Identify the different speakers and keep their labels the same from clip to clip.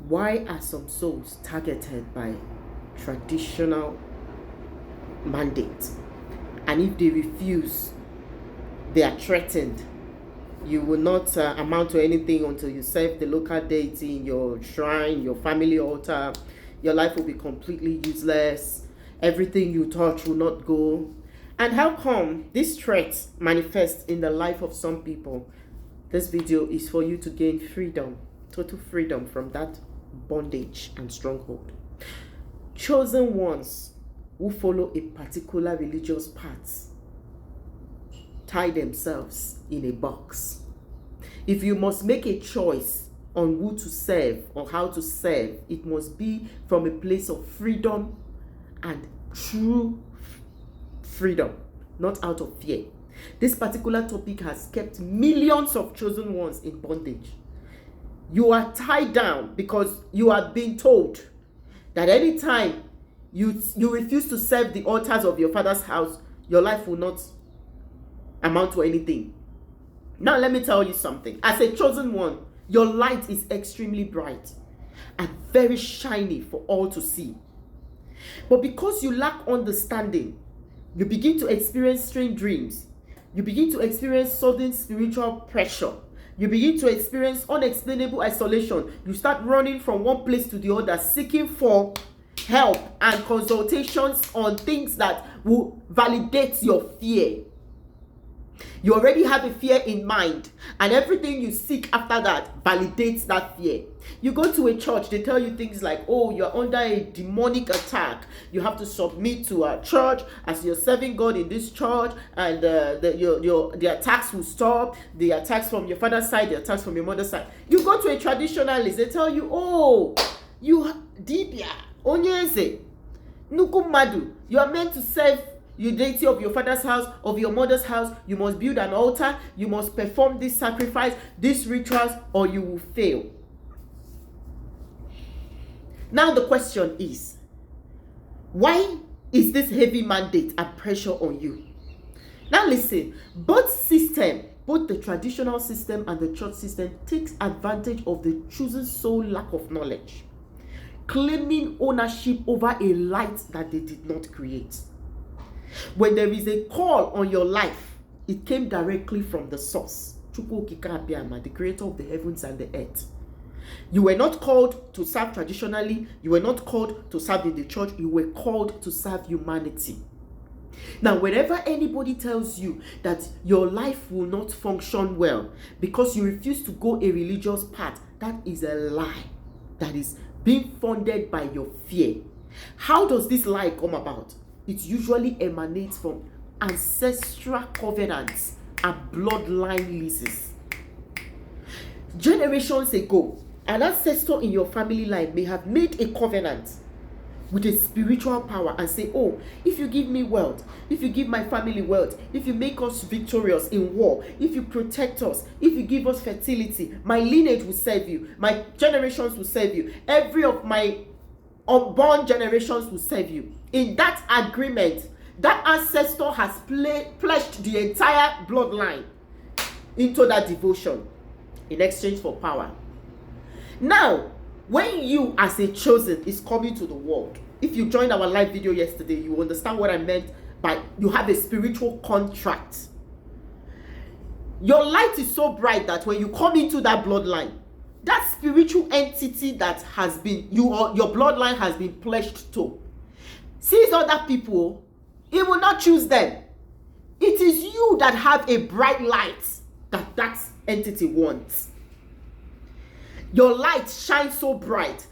Speaker 1: Why are some souls targeted by traditional mandates? And if they refuse, they are threatened. You will not amount to anything until you serve the local deity in your shrine, your family altar. Your life will be completely useless. Everything you touch will not go. And how come this threat manifests in the life of some people? This video is for you to gain freedom, total freedom from that bondage and stronghold. Chosen ones who follow a particular religious path tie themselves in a box. If you must make a choice on who to serve or how to serve, it must be from a place of freedom and true freedom, not out of fear. This particular topic has kept millions of chosen ones in bondage. You are tied down because you are being told that anytime you refuse to serve the altars of your father's house, your life will not amount to anything. Now let me tell you something. As a chosen one, your light is extremely bright and very shiny for all to see. But because you lack understanding, you begin to experience strange dreams. You begin to experience sudden spiritual pressure. You begin to experience unexplainable isolation. You start running from one place to the other, seeking for help and consultations on things that will validate your fear. You already have a fear in mind, and everything you seek after that validates that fear. You go to a church, they tell you things like, oh, you're under a demonic attack. You have to submit to a church as you're serving God in this church, and the attacks will stop. The attacks from your father's side, the attacks from your mother's side. You go to a traditionalist, they tell you, oh, you dibia, onyeze, nukumadu. You are meant to serve your deity of your father's house, of your mother's house. You must build an altar. You must perform this sacrifice, these rituals, or you will fail. Now the question is, why is this heavy mandate and pressure on you? Now listen, both the traditional system and the church system takes advantage of the chosen soul lack of knowledge, claiming ownership over a light that they did not create. When there is a call on your life, it came directly from the source, the creator of the heavens and the earth. You were not called to serve traditionally. You were not called to serve in the church. You were called to serve humanity. Now, whenever anybody tells you that your life will not function well because you refuse to go a religious path, that is a lie that is being funded by your fear. How does this lie come about? It usually emanates from ancestral covenants and bloodline leases. Generations ago, an ancestor in your family line may have made a covenant with a spiritual power and say, oh, if you give me wealth, if you give my family wealth, if you make us victorious in war, if you protect us, if you give us fertility, my lineage will serve you, my generations will serve you, every of my unborn generations will serve you. In that agreement, that ancestor has pledged the entire bloodline into that devotion in exchange for power. Now, when you as a chosen is coming to the world, if you joined our live video yesterday, you understand what I meant by you have a spiritual contract. Your light is so bright that when you come into that bloodline, that spiritual entity that has been your bloodline has been pledged to sees other people, it will not choose them. It is you that have a bright light that entity wants. Your light shines so bright,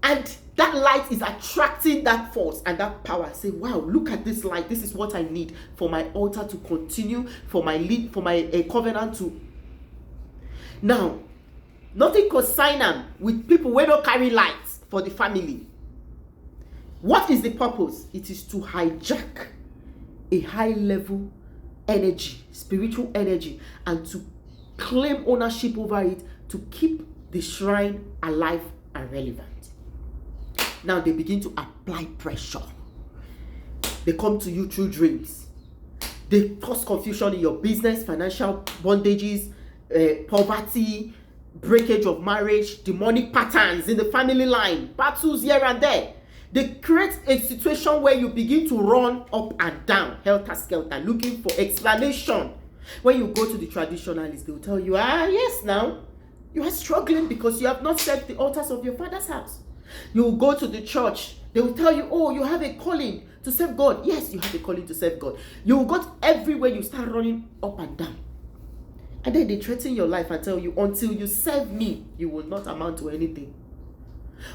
Speaker 1: and that light is attracting that force and that power. Say, wow, look at this light. This is what I need for my altar to continue, for my covenant to. Now, nothing consign them with people who don't carry lights for the family. What is the purpose? It is to hijack a high level energy, spiritual energy, and to claim ownership over it to keep the shrine alive and relevant. Now they begin to apply pressure. They come to you through dreams. They cause confusion in your business, financial bondages, poverty, breakage of marriage, demonic patterns in the family line, battles here and there. They create a situation where you begin to run up and down, helter-skelter, looking for explanation. When you go to the traditionalist, they will tell you, yes, now, you are struggling because you have not served the altars of your father's house. You will go to the church, they will tell you, you have a calling to serve God. Yes, you have a calling to serve God. You will go everywhere, you start running up and down. And then they threaten your life and tell you, until you serve me, you will not amount to anything.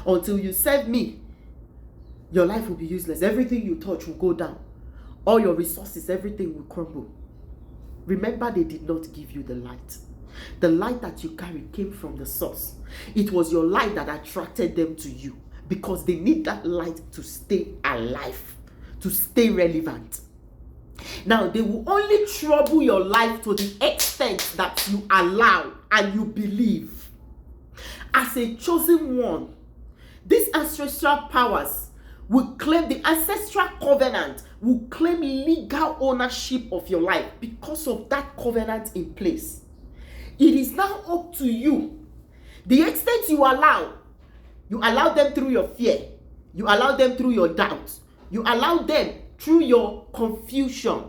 Speaker 1: Until you serve me, your life will be useless. Everything you touch will go down. All your resources, everything will crumble. Remember, they did not give you the light. The light that you carry came from the source. It was your light that attracted them to you, because they need that light to stay alive, to stay relevant. Now, they will only trouble your life to the extent that you allow and you believe. As a chosen one, these ancestral powers will claim, the ancestral covenant will claim legal ownership of your life because of that covenant in place. It is now up to you. The extent you allow them through your fear, you allow them through your doubt, you allow them through your confusion,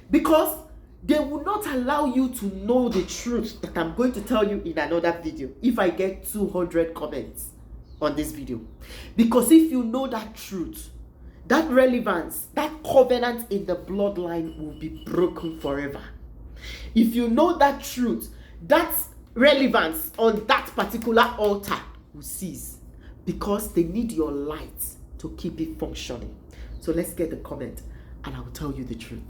Speaker 1: because they will not allow you to know the truth that I'm going to tell you in another video if I get 200 comments on this video. Because if you know that truth, that relevance, that covenant in the bloodline will be broken forever. If you know that truth, that relevance on that particular altar will cease, because they need your light to keep it functioning. So let's get the comment and I will tell you the truth.